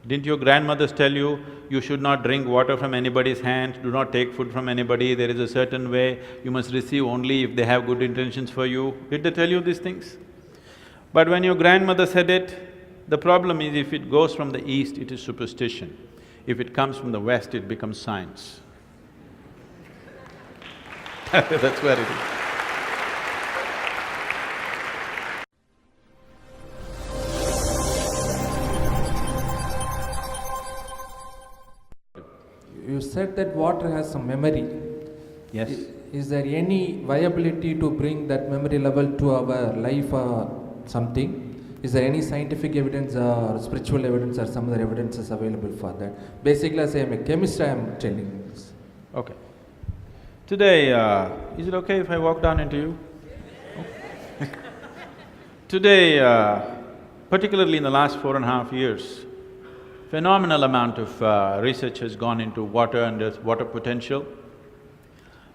Didn't your grandmothers tell you, you should not drink water from anybody's hand, do not take food from anybody, there is a certain way, you must receive only if they have good intentions for you? Did they tell you these things? But when your grandmother said it, the problem is if it goes from the east, it is superstition. If it comes from the west, it becomes science. That's where it is. You said that water has some memory. Yes. Is there any viability to bring that memory level to our life or something? Is there any scientific evidence or spiritual evidence or some other evidences available for that? Basically, as I am a chemist, I am telling this. Okay. Today, is it okay if I walk down into you? Today, particularly in the last 4.5 years, phenomenal amount of research has gone into water and its water potential.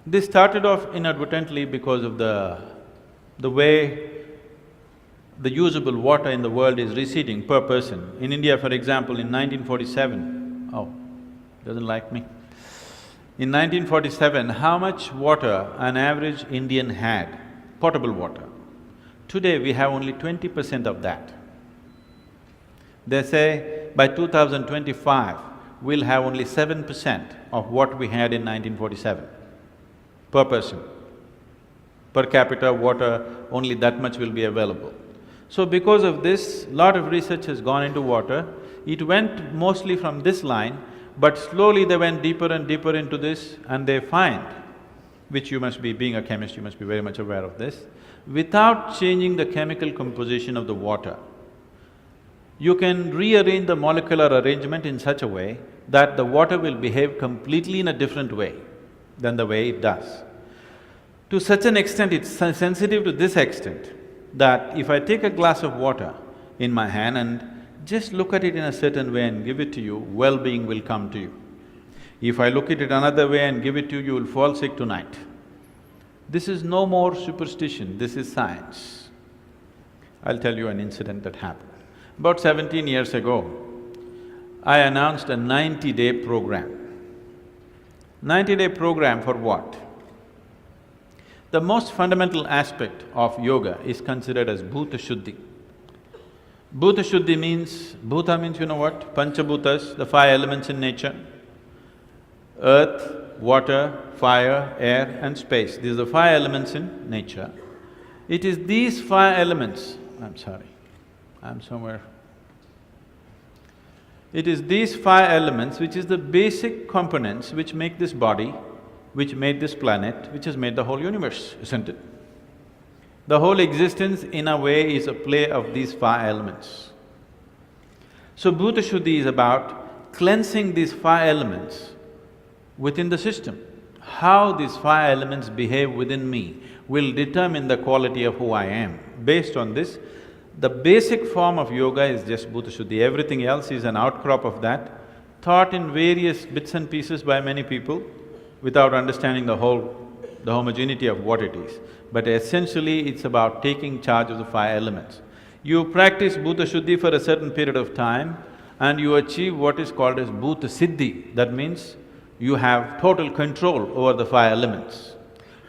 This started off inadvertently because of the way the usable water in the world is receding per person. In India, for example, in 1947, doesn't like me. In 1947, how much water an average Indian had, potable water? Today, we have only 20% of that. They say by 2025, we'll have only 7% of what we had in 1947 per person. Per capita water, only that much will be available. So because of this, lot of research has gone into water. It went mostly from this line, but slowly they went deeper and deeper into this and they find, which you must be… being a chemist, you must be very much aware of this, without changing the chemical composition of the water, you can rearrange the molecular arrangement in such a way that the water will behave completely in a different way than the way it does. To such an extent, it's sensitive to this extent that if I take a glass of water in my hand and just look at it in a certain way and give it to you, well-being will come to you. If I look at it another way and give it to you, you will fall sick tonight. This is no more superstition, this is science. I'll tell you an incident that happened. About 17 years ago, I announced a 90-day program. 90-day program for what? The most fundamental aspect of yoga is considered as Bhuta Shuddhi. Bhuta Shuddhi means… Bhuta means you know what? Panchabhutas, the five elements in nature. Earth, water, fire, air and space. These are the five elements in nature. It is these five elements… I'm somewhere… It is these five elements which is the basic components which make this body, which made this planet, which has made the whole universe, isn't it? The whole existence in a way is a play of these five elements. So Bhuta Shuddhi is about cleansing these five elements within the system. How these five elements behave within me will determine the quality of who I am. Based on this, the basic form of yoga is just Bhuta Shuddhi, everything else is an outcrop of that, taught in various bits and pieces by many people without understanding the homogeneity of what it is. But essentially, it's about taking charge of the five elements. You practice Bhuta Shuddhi for a certain period of time and you achieve what is called as Bhuta Siddhi. That means you have total control over the five elements.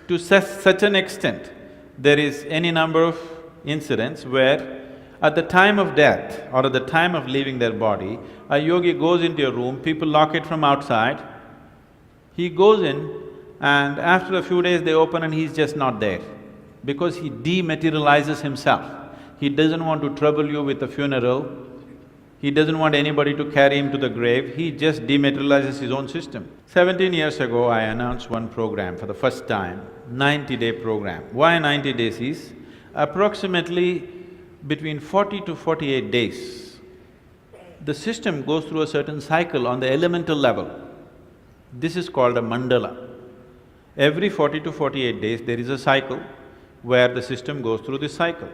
To such an extent, there is any number of incidents where at the time of death or at the time of leaving their body, a yogi goes into a room, people lock it from outside, he goes in and after a few days they open and he's just not there because he dematerializes himself. He doesn't want to trouble you with a funeral, he doesn't want anybody to carry him to the grave, he just dematerializes his own system. 17 years ago, I announced one program for the first time, 90-day program. Why 90 days is, approximately between 40 to 48 days, the system goes through a certain cycle on the elemental level. This is called a mandala. Every 40 to 48 days, there is a cycle where the system goes through this cycle.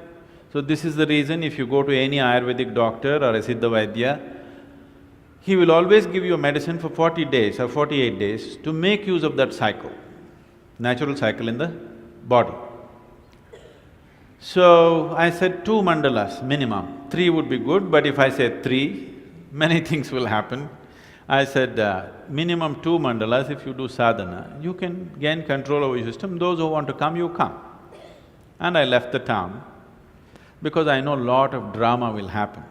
So this is the reason if you go to any Ayurvedic doctor or a Siddha Vaidya, he will always give you a medicine for 40 days or 48 days to make use of that cycle, natural cycle in the body. So I said 2 mandalas minimum, 3 would be good, but if I say 3, many things will happen. I said, minimum 2 mandalas, if you do sadhana, you can gain control over your system. Those who want to come, you come. And I left the town because I know lot of drama will happen.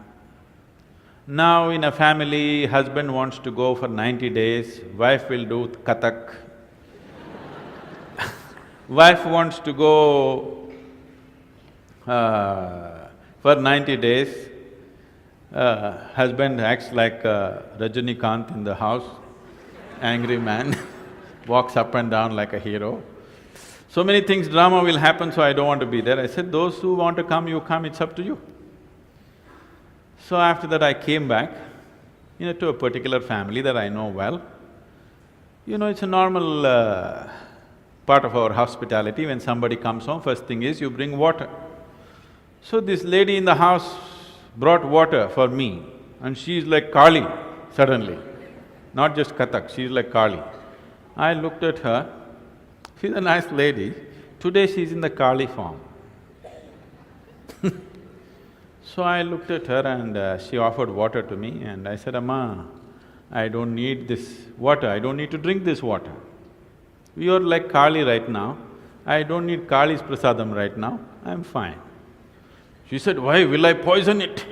Now in a family, husband wants to go for 90 days, wife will do Kathak. Wife wants to go for 90 days, husband acts like Rajinikanth in the house, angry man, walks up and down like a hero. So many things, drama will happen, so I don't want to be there. I said, those who want to come, you come, it's up to you. So after that I came back, to a particular family that I know well. It's a normal part of our hospitality. When somebody comes home, first thing is you bring water. So this lady in the house brought water for me, and she's like Kali suddenly, not just Kathak, she's like Kali. I looked at her, she's a nice lady, today she's in the Kali form. So I looked at her and she offered water to me and I said, Amma, I don't need this water, I don't need to drink this water. You're like Kali right now, I don't need Kali's prasadam right now, I'm fine. She said, why, will I poison it?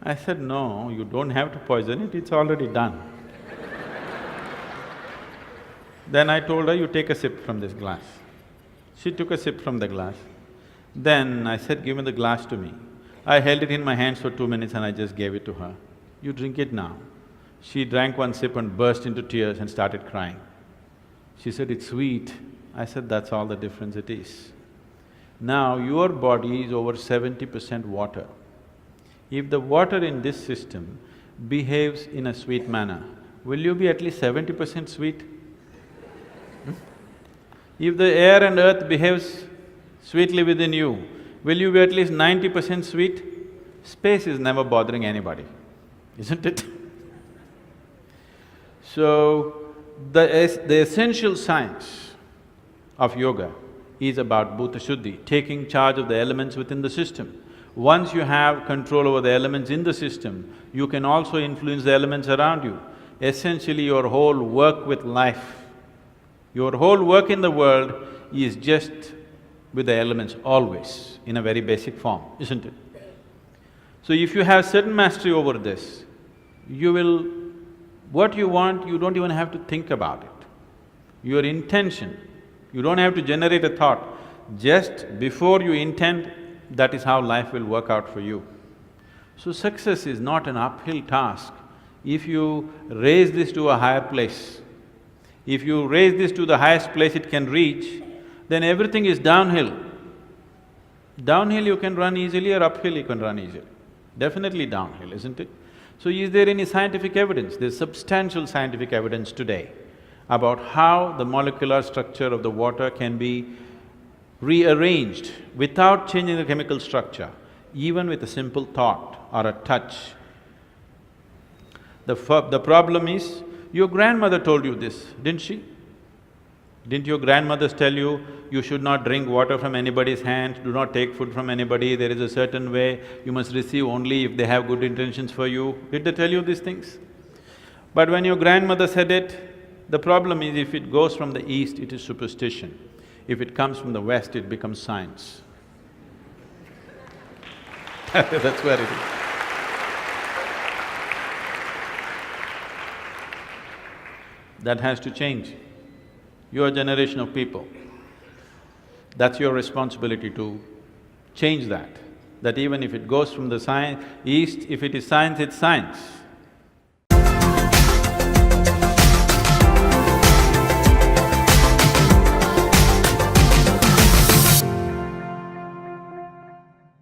I said, no, you don't have to poison it, it's already done. Then I told her, you take a sip from this glass. She took a sip from the glass. Then I said, give me the glass to me. I held it in my hands for 2 minutes and I just gave it to her. You drink it now. She drank one sip and burst into tears and started crying. She said, it's sweet. I said, that's all the difference it is. Now, your body is over 70% water. If the water in this system behaves in a sweet manner, will you be at least 70% sweet? If the air and earth behaves sweetly within you, will you be at least 90% sweet? Space is never bothering anybody, isn't it? So, the essential science of yoga is about bhuta shuddhi, taking charge of the elements within the system. Once you have control over the elements in the system, you can also influence the elements around you. Essentially, your whole work with life, your whole work in the world is just with the elements always, in a very basic form, isn't it? So if you have certain mastery over this, you will… what you want, you don't even have to think about it. Your intention, you don't have to generate a thought. Just before you intend, that is how life will work out for you. So success is not an uphill task. If you raise this to a higher place, if you raise this to the highest place it can reach, then everything is downhill. Downhill you can run easily or uphill you can run easily. Definitely downhill, isn't it? So is there any scientific evidence? There's substantial scientific evidence today about how the molecular structure of the water can be rearranged without changing the chemical structure, even with a simple thought or a touch. The problem is, your grandmother told you this, didn't she? Didn't your grandmothers tell you, you should not drink water from anybody's hand, do not take food from anybody, there is a certain way, you must receive only if they have good intentions for you? Did they tell you these things? But when your grandmother said it, the problem is if it goes from the east, it is superstition. If it comes from the west, it becomes science. That's where it is. That has to change. Your generation of people, that's your responsibility to change that. That even if it goes from the east, if it is science, it's science.